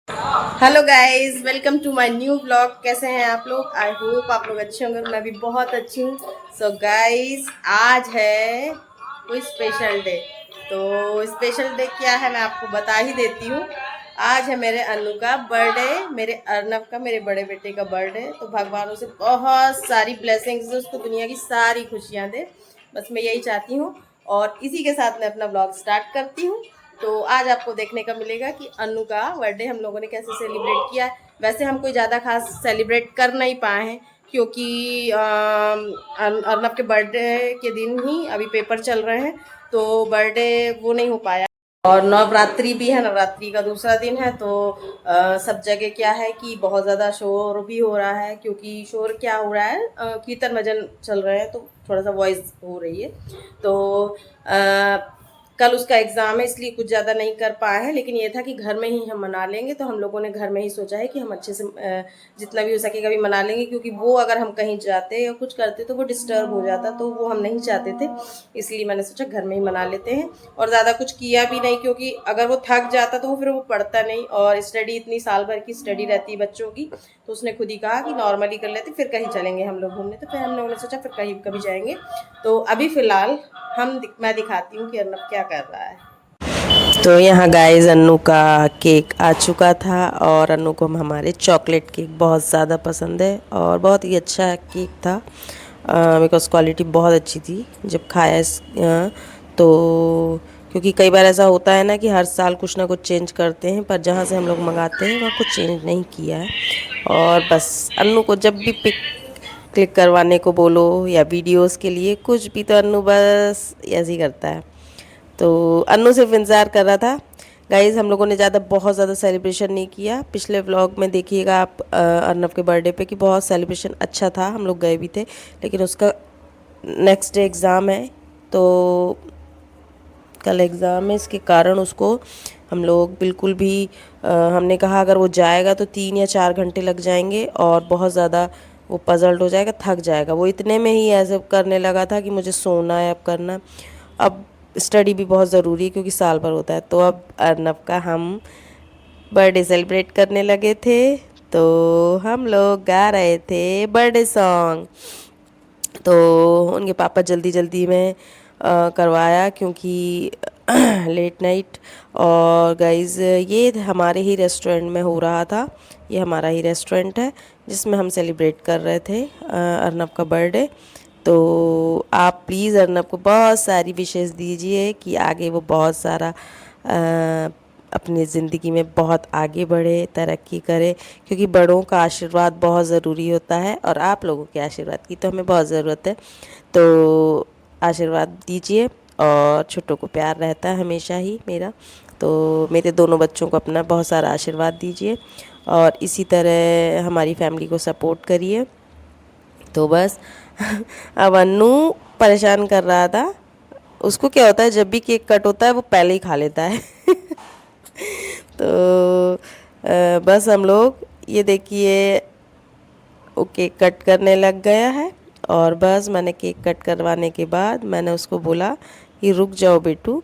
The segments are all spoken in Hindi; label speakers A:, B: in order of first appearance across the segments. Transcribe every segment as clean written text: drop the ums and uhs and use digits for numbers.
A: Hello guys, welcome to my new blog. कैसे हैं आप लोग? आई होप आप लोग अच्छे होंगे। मैं भी बहुत अच्छी हूँ। सो गाइस, आज है कोई स्पेशल डे। तो स्पेशल डे क्या है मैं आपको बता ही देती हूँ। आज है मेरे अनु का बर्थडे, मेरे अर्नव का, मेरे बड़े बेटे का बर्थडे। तो भगवान उसे बहुत सारी ब्लेसिंग्स दे, उसको दुनिया की सारी खुशियाँ दे। बस मैं यही चाहती हूँ। और इसी के साथ मैं अपना ब्लॉग स्टार्ट करती हूँ। तो आज आपको देखने का मिलेगा कि अनु का बर्थडे हम लोगों ने कैसे सेलिब्रेट किया है। वैसे हम कोई ज़्यादा खास सेलिब्रेट कर नहीं पाए हैं, क्योंकि अर्नब के बर्थडे के दिन ही अभी पेपर चल रहे हैं, तो बर्थडे वो नहीं हो पाया। और नवरात्रि भी है, नवरात्रि का दूसरा दिन है। तो सब जगह क्या है कि बहुत ज़्यादा शोर भी हो रहा है, क्योंकि शोर क्या हो रहा है, कीर्तन भजन चल रहे हैं, तो थोड़ा सा वॉइस हो रही है। तो कल उसका एग्ज़ाम है, इसलिए कुछ ज़्यादा नहीं कर पाए हैं। लेकिन ये था कि घर में ही हम मना लेंगे, तो हम लोगों ने घर में ही सोचा है कि हम अच्छे से जितना भी हो सकेगा भी मना लेंगे, क्योंकि वो अगर हम कहीं जाते या कुछ करते तो वो डिस्टर्ब हो जाता, तो वो हम नहीं चाहते थे। इसलिए मैंने सोचा घर में ही मना लेते हैं। और ज़्यादा कुछ किया भी नहीं, क्योंकि अगर वो थक जाता तो फिर वो पढ़ता नहीं, और स्टडी इतनी साल भर की स्टडी रहती है बच्चों की। तो उसने खुद ही कहा कि नॉर्मली कर लेते, फिर कहीं चलेंगे हम लोग घूमने। तो फिर हम लोगों ने सोचा फिर कहीं कभी जाएंगे। तो अभी फ़िलहाल मैं दिखाती हूँ कि अर्नब क्या कर रहा है। तो यहाँ गाइस अन्नू का केक आ चुका था, और अन्नू को हमारे चॉकलेट केक बहुत ज़्यादा पसंद है, और बहुत ही अच्छा केक था। बिकॉज़ क्वालिटी बहुत अच्छी थी जब खाया तो। क्योंकि कई बार ऐसा होता है ना कि हर साल कुछ ना कुछ चेंज करते हैं, पर जहाँ से हम लोग मंगाते हैं वहाँ कुछ चेंज नहीं किया है। और बस अन्नू को जब भी पिक क्लिक करवाने को बोलो या वीडियोस के लिए कुछ भी, तो अन्नू बस ऐसे ही करता है। तो अन्नू सिर्फ इंतज़ार कर रहा था। गाइज़, हम लोगों ने बहुत ज़्यादा सेलिब्रेशन नहीं किया। पिछले व्लॉग में देखिएगा आप अर्नब के बर्थडे पे कि बहुत सेलिब्रेशन अच्छा था, हम लोग गए भी थे। लेकिन उसका नेक्स्ट डे एग्ज़ाम है, तो कल एग्ज़ाम है, इसके कारण उसको हम लोग बिल्कुल भी हमने कहा अगर वो जाएगा तो 3 या 4 घंटे लग जाएंगे, और बहुत ज़्यादा वो पजल्ड हो जाएगा, थक जाएगा। वो इतने में ही ऐसे करने लगा था कि मुझे सोना है, अब करना। अब स्टडी भी बहुत ज़रूरी है, क्योंकि साल भर होता है। तो अब अर्नब का हम बर्थडे सेलिब्रेट करने लगे थे। तो हम लोग गा रहे थे बर्थडे सॉन्ग। तो उनके पापा जल्दी जल्दी में करवाया, क्योंकि लेट नाइट। और गाइज़, ये हमारे ही रेस्टोरेंट में हो रहा था। ये हमारा ही रेस्टोरेंट है जिसमें हम सेलिब्रेट कर रहे थे अर्नब का बर्थडे। तो आप प्लीज़ अर्नब को बहुत सारी विशेष दीजिए कि आगे वो बहुत सारा अपनी ज़िंदगी में बहुत आगे बढ़े, तरक्की करे, क्योंकि बड़ों का आशीर्वाद बहुत ज़रूरी होता है, और आप लोगों के आशीर्वाद की तो हमें बहुत ज़रूरत है। तो आशीर्वाद दीजिए, और छोटों को प्यार रहता है हमेशा ही मेरा। तो मेरे दोनों बच्चों को अपना बहुत सारा आशीर्वाद दीजिए, और इसी तरह हमारी फैमिली को सपोर्ट करिए। तो बस अब अन्नू परेशान कर रहा था। उसको क्या होता है, जब भी केक कट होता है वो पहले ही खा लेता है। तो बस हम लोग ये देखिए, वो केक कट करने लग गया है। और बस मैंने केक कट करवाने के बाद मैंने उसको बोला कि रुक जाओ बेटू।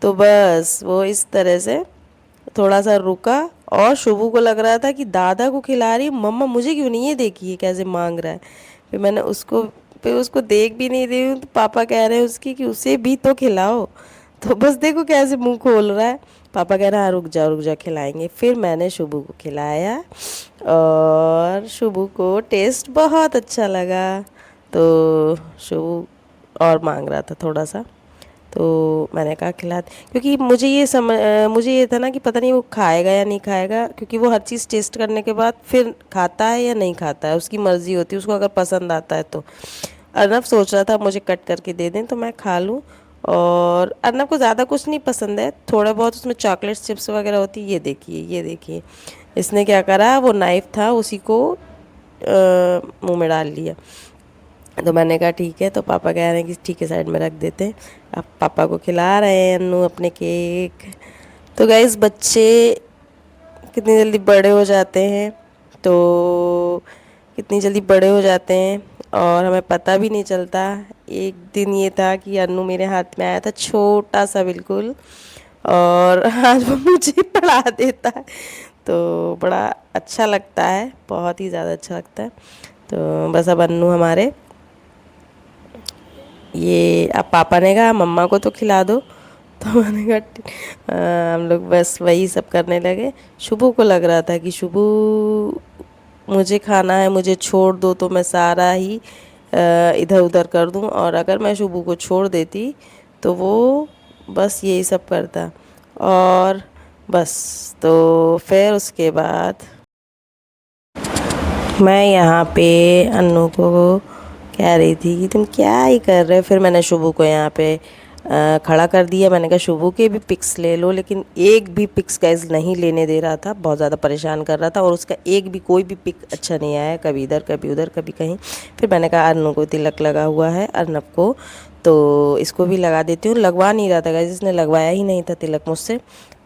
A: तो बस वो इस तरह से थोड़ा सा रुका, और शुभू को लग रहा था कि दादा को खिला रही मम्मा, मुझे क्यों नहीं, ये देखिए कैसे मांग रहा है। फिर उसको देख भी नहीं रही हूँ, तो पापा कह रहे हैं उसकी कि उसे भी तो खिलाओ। तो बस देखो कैसे मुंह खोल रहा है। पापा कह रहे हैं हाँ रुक जाओ खिलाएंगे। फिर मैंने शुभू को खिलाया, और शुभू को टेस्ट बहुत अच्छा लगा। तो शुभू और मांग रहा था थोड़ा सा, तो मैंने कहा खिला दे। क्योंकि मुझे ये था ना कि पता नहीं वो खाएगा या नहीं खाएगा, क्योंकि वो हर चीज़ टेस्ट करने के बाद फिर खाता है या नहीं खाता है, उसकी मर्ज़ी होती है, उसको अगर पसंद आता है तो। अर्नब सोच रहा था मुझे कट करके दे दें तो मैं खा लूँ। और अर्नब को ज़्यादा कुछ नहीं पसंद है, थोड़ा बहुत उसमें चॉकलेट चिप्स वगैरह होती है। ये देखिए इसने क्या करा, वो नाइफ़ था उसी को मुंह में डाल लिया। तो मैंने कहा ठीक है। तो पापा कह रहे हैं कि ठीक है साइड में रख देते हैं। अब पापा को खिला रहे हैं अन्नू अपने केक। तो गाइस, बच्चे कितनी जल्दी बड़े हो जाते हैं, तो कितनी जल्दी बड़े हो जाते हैं और हमें पता भी नहीं चलता। एक दिन ये था कि अन्नू मेरे हाथ में आया था छोटा सा बिल्कुल, और आज वो मुझे पढ़ा देता है। तो बड़ा अच्छा लगता है, बहुत ही ज़्यादा अच्छा लगता है। तो बस अब अन्नू हमारे, ये अब पापा ने कहा मम्मा को तो खिला दो, तो मैंने कहा हम लोग बस वही सब करने लगे। शुभू को लग रहा था कि शुभू मुझे खाना है, मुझे छोड़ दो, तो मैं सारा ही इधर उधर कर दूं, और अगर मैं शुभू को छोड़ देती तो वो बस यही सब करता। और बस, तो फिर उसके बाद मैं यहाँ पे अन्नू को कह रही थी कि तुम क्या ही कर रहे हो। फिर मैंने शुभू को यहाँ पे खड़ा कर दिया। मैंने कहा शुभू के भी पिक्स ले लो, लेकिन एक भी पिक्स गाइस नहीं लेने दे रहा था, बहुत ज़्यादा परेशान कर रहा था, और उसका एक भी कोई भी पिक अच्छा नहीं आया, कभी इधर कभी उधर कभी कहीं। फिर मैंने कहा अर्नव को तिलक लगा हुआ है, अर्नव को, तो इसको भी लगा देती हूँ। लगवा नहीं रहा था गाइस, इसने लगवाया ही नहीं था तिलक मुझसे,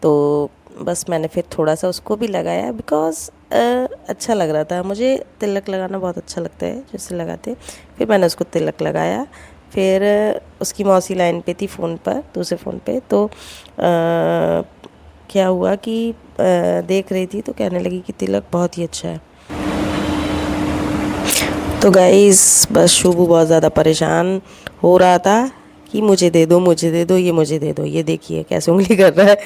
A: तो बस मैंने फिर थोड़ा सा उसको भी लगाया, बिकॉज़ अच्छा लग रहा था। मुझे तिलक लगाना बहुत अच्छा लगता है, जैसे लगाते। फिर मैंने उसको तिलक लगाया। फिर उसकी मौसी लाइन पे थी फ़ोन पर, दूसरे फ़ोन पे, तो क्या हुआ कि देख रही थी तो कहने लगी कि तिलक बहुत ही अच्छा है। तो गाइस बस शुभू बहुत ज़्यादा परेशान हो रहा था कि मुझे दे दो, मुझे दे दो, ये मुझे दे दो। ये देखिए कैसे उंगली कर रहा है,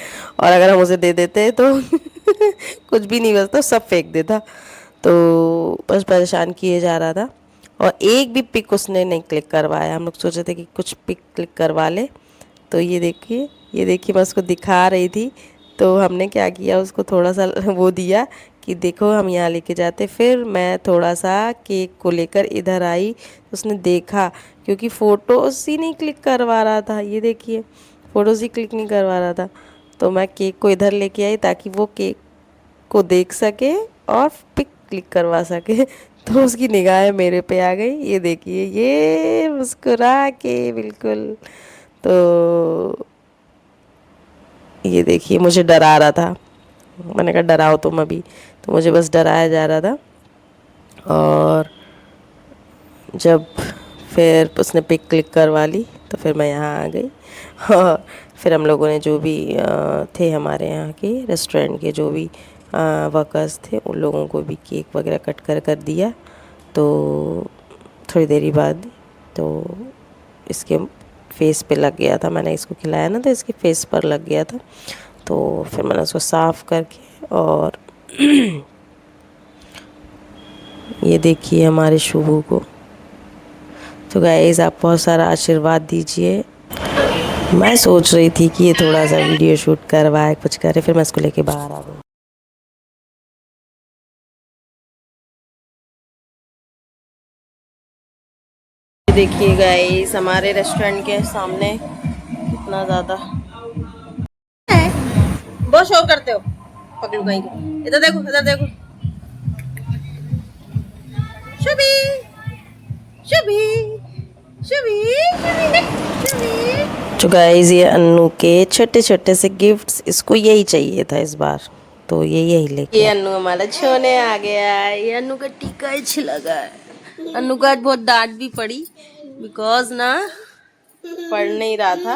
A: और अगर हम उसे दे देते तो कुछ भी नहीं बचता, सब फेंक देता। तो बस परेशान किए जा रहा था, और एक भी पिक उसने नहीं क्लिक करवाया। हम लोग सोचे थे कि कुछ पिक क्लिक करवा ले। तो ये देखिए, ये देखिए, मैं उसको दिखा रही थी, तो हमने क्या किया, उसको थोड़ा सा वो दिया कि देखो हम यहाँ लेके जाते। फिर मैं थोड़ा सा केक को लेकर इधर आई, उसने देखा, क्योंकि फ़ोटोज़ ही नहीं क्लिक करवा रहा था। ये देखिए, फ़ोटोज़ ही क्लिक नहीं करवा रहा था, तो मैं केक को इधर लेके आई ताकि वो केक को देख सके और पिक क्लिक करवा सके। तो उसकी निगाहें मेरे पे आ गई। ये देखिए, ये मुस्कुरा के बिल्कुल। तो ये देखिए, मुझे डरा रहा था। मैंने कहा डराओ तुम अभी, तो मुझे बस डराया जा रहा था। और जब फिर उसने पिक क्लिक करवा ली, तो फिर मैं यहाँ आ गई। और फिर हम लोगों ने जो भी थे हमारे यहाँ के रेस्टोरेंट के जो भी वर्कर्स थे, उन लोगों को भी केक वगैरह कट कर दिया। तो थोड़ी देरी बाद तो इसके फेस पे लग गया था, मैंने इसको खिलाया ना, तो इसके फेस पर लग गया था। तो फिर मैंने उसको साफ़ करके, और ये देखिए हमारे शुभू को। तो गाइस आप बहुत सारा आशीर्वाद दीजिए। मैं सोच रही थी कि ये थोड़ा सा वीडियो शूट करवाए, कुछ करे, फिर मैं इसको लेके बाहर आ गई। देखिए गाइस हमारे रेस्टोरेंट के सामने कितना ज़्यादा है, बहुत शोर करते हो पगलू कहीं के। इधर देखो, इधर देखो, शुभी, शुभी, शुभी, शुभी। तो गाइस ये अन्नू के छोटे छोटे से गिफ्ट्स, इसको यही चाहिए था इस बार, तो ये यही लेके, ये अन्नू हमारा छोने आ गया है। ये अन्नू का टीका अच्छा लगा है। अन्नू को आज बहुत डांट भी पड़ी, बिकॉज ना पढ़ नहीं रहा था।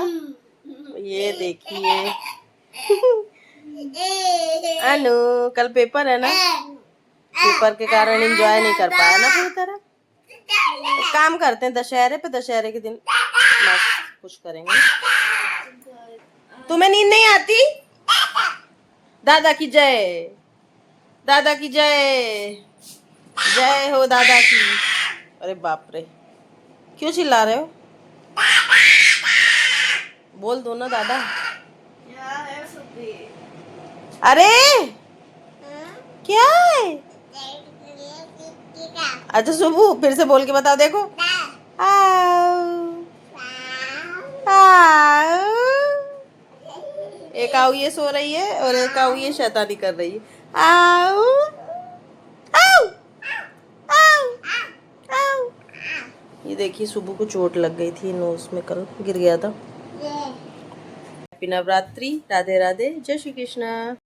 A: ये देखिए अनु, कल पेपर है ना, पेपर के कारण एंजॉय नहीं कर पाया ना पूरी तरह। एक काम करते हैं, दशहरे पे, दशहरे के दिन मस्त कुछ करेंगे। तुम्हें नींद नहीं आती? दादा की जय, दादा की जय, जय हो दादा की। अरे बाप रे, क्यों चिल्ला रहे हो? बोल दो ना दादा। अरे क्या है? अच्छा सुबह फिर से बोल के बताओ, देखो। एक आऊ ये सो रही है, और एक आऊ ये शैतानी कर रही है। आऊ, आऊ, आऊ, आऊ। ये देखिए सुबह को चोट लग गई थी नोज में, कल गिर गया था। हैप्पी नवरात्रि, राधे राधे, जय श्री कृष्णा।